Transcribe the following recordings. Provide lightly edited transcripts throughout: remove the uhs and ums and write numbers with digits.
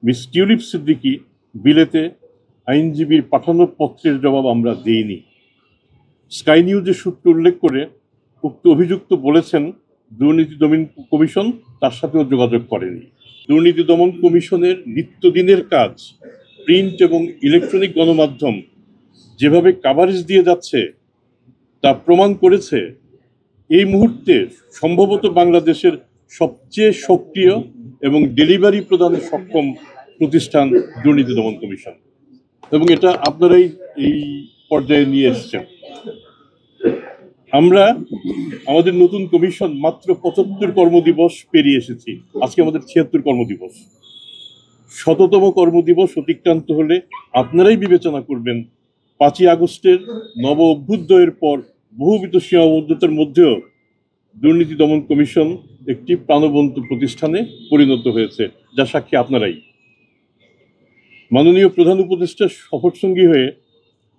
Miss tulip Siddiqui বিলেতে আইনজীবীর পাঠানো পত্রের জবাব আমরা দেইনি। স্কাই নিউজের সূত্র উল্লেখ করে উক্ত অভিযুক্ত বলেছেন দুর্নীতি দমন কমিশন তার সাথেও যোগাযোগ করেনি। দুর্নীতি দমন কমিশনের নিত্যদিনের কাজ প্রিন্ট এবং ইলেকট্রনিক গণমাধ্যম যেভাবে কাভারেজ দিয়ে যাচ্ছে তা প্রমাণ করেছে এই মুহূর্তে সম্ভবত বাংলাদেশের সবচেয়ে সক্রিয় এবং ডেলিভারি প্রদানে সক্ষম প্রতিষ্ঠান দুর্নীতি দমন কমিশন, এবং এটা আপনারাই এই পর্যায়ে নিয়ে এসেছেন। আমরা আমাদের নতুন কমিশন মাত্র ৭৫ কর্মদিবস পেরিয়ে এসেছি। আজকে আমাদের ৭৬ কর্মদিবস। ১০০তম কর্মদিবস অতিক্রান্ত হলে আপনারাই বিবেচনা করবেন ৫ই আগস্টের নব অভ্যুদয়ের পর বহুবিধ সীমাবদ্ধতার মধ্যেও দুর্নীতি দমন কমিশন একটি প্রাণবন্ত প্রতিষ্ঠানে পরিণত হয়েছে, যা সাক্ষী আপনারাই। মাননীয় প্রধান উপদেষ্টার সফরসঙ্গী হয়ে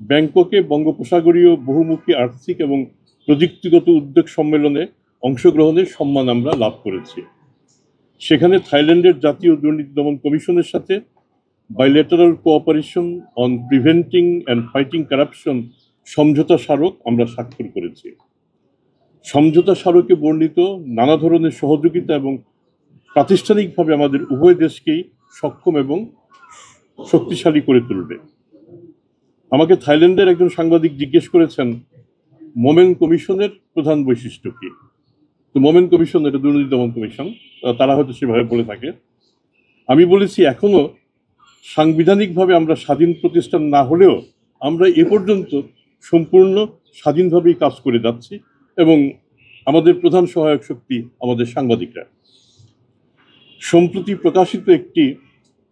ব্যাংককে বঙ্গোপসাগরীয় বহুমুখী আর্থিক এবং প্রযুক্তিগত উদ্যোগ সম্মেলনে অংশগ্রহণের সম্মান আমরা লাভ করেছি। সেখানে থাইল্যান্ডের জাতীয় দুর্নীতি দমন কমিশনের সাথে bilateral cooperation on preventing and fighting corruption সমঝোতা স্মারক আমরা স্বাক্ষর করেছি। সমঝোতা স্মারকে বর্ণিত নানা ধরনের সহযোগিতা এবং প্রাতিষ্ঠানিকভাবে আমাদের উভয় দেশকেই সক্ষম এবং শক্তিশালী করে তুলবে। আমাকে থাইল্যান্ডের একজন সাংবাদিক জিজ্ঞেস করেছেন মোমেন কমিশনের প্রধান বৈশিষ্ট্য কি। তো মোমেন কমিশন এটা দুর্নীতি দমন কমিশন, তারা হয়তো সেভাবে বলে থাকে। আমি বলেছি এখনো সাংবিধানিকভাবে আমরা স্বাধীন প্রতিষ্ঠান না হলেও আমরা এ পর্যন্ত সম্পূর্ণ স্বাধীনভাবেই কাজ করে যাচ্ছি, এবং আমাদের প্রধান সহায়ক শক্তি আমাদের সাংবাদিকরা। সম্প্রতি প্রকাশিত একটি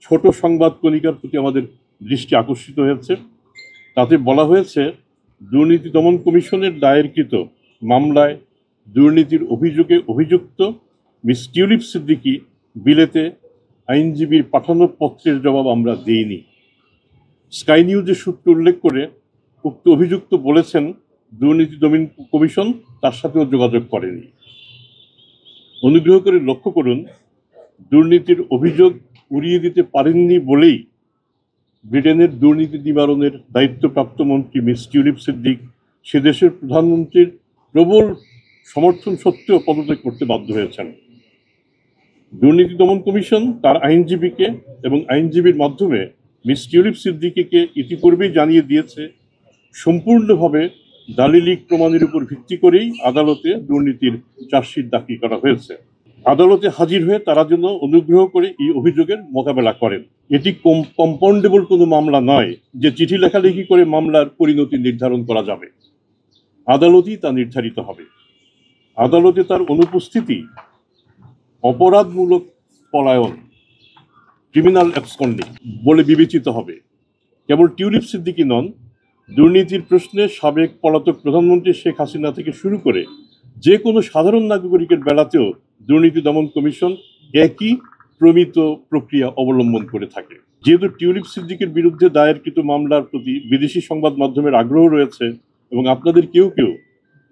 ছোট সংবাদ কণিকার প্রতি আমাদের দৃষ্টি আকর্ষিত হয়েছে। তাতে বলা হয়েছে দুর্নীতি দমন কমিশনের দায়েরকৃত মামলায় দুর্নীতির অভিযোগে অভিযুক্ত মিস টিউলিপ সিদ্দিকী বিলেতে আইনজীবীর পাঠানো পত্রের জবাব আমরা দেইনি। স্কাই নিউজের সূত্র উল্লেখ করে উক্ত অভিযুক্ত বলেছেন দুর্নীতি দমন কমিশন তার সাথেও যোগাযোগ করেনি। অনুগ্রহ করে লক্ষ্য করুন, দুর্নীতির অভিযোগ উড়িয়ে দিতে পারেননি বলেই ব্রিটেনের দুর্নীতি নিবারণের দায়িত্বপ্রাপ্ত মন্ত্রী মিস টিউলিপ সিদ্দিক সে দেশের প্রধানমন্ত্রীর প্রবল সমর্থন সত্ত্বেও পদত্যাগ করতে বাধ্য হয়েছেন। দুর্নীতি দমন কমিশন তার আইনজীবীকে এবং আইনজীবীর মাধ্যমে মিস টিউলিপ সিদ্দিকীকে ইতিপূর্বেই জানিয়ে দিয়েছে সম্পূর্ণভাবে দালিলিক প্রমাণের উপর ভিত্তি করেই আদালতে দুর্নীতির চার্জশিট দাখিল করা হয়েছে। আদালতে হাজির হয়ে তারা যেন অনুগ্রহ করে এই অভিযোগের মোকাবেলা করেন। এটি কম্পাউন্ডেবল কোনো মামলা নয় যে চিঠি লেখালেখি করে মামলার পরিণতি নির্ধারণ করা যাবে। আদালতই তা নির্ধারিত হবে। আদালতে তার অনুপস্থিতি অপরাধমূলক পলায়ন, ক্রিমিনাল অ্যাবসকন্ডিং বলে বিবেচিত হবে। কেবল টিউলিপ সিদ্দিকী নন, দুর্নীতির প্রশ্নে সাবেক পলাতক প্রধানমন্ত্রী শেখ হাসিনা থেকে শুরু করে যে কোনো সাধারণ নাগরিকের বেলাতেও দুর্নীতি দমন কমিশন একই প্রমিত প্রক্রিয়া অবলম্বন করে থাকে। যেহেতু টিউলিপ সিদ্দিকীর বিরুদ্ধে দায়েরকৃত মামলার প্রতি বিদেশি সংবাদ মাধ্যমের আগ্রহ রয়েছে এবং আপনাদের কেউ কেউ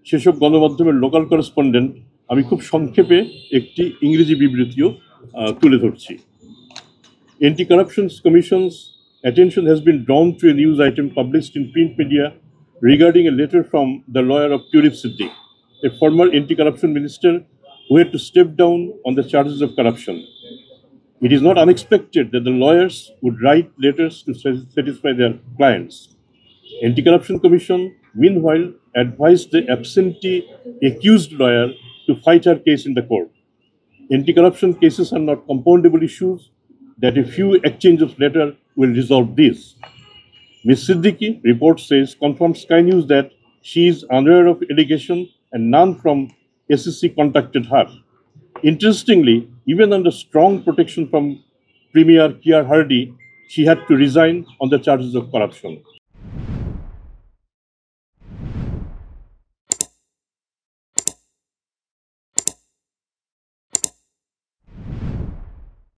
সেসব গণমাধ্যমের লোকাল করেসপন্ডেন্ট, আমি খুব সংক্ষেপে একটি ইংরেজি বিবৃতিও তুলে ধরছি। Anti-Corruption Commission's attention has been drawn to a news item published in print media regarding a letter from the lawyer of Tulip Siddiq, a former anti-corruption minister who had to step down on the charges of corruption. It is not unexpected that the lawyers would write letters to satisfy their clients. Anti-Corruption Commission, meanwhile, advised the absentee accused lawyer to fight her case in the court. Anti-corruption cases are not compoundable issues that a few exchange of letter will resolve this. Ms. Siddiqui, report says, confirmed Sky News that she is unaware of allegation and none from SEC contacted her. Interestingly, even under strong protection from Premier Keir Hardie, she had to resign on the charges of corruption.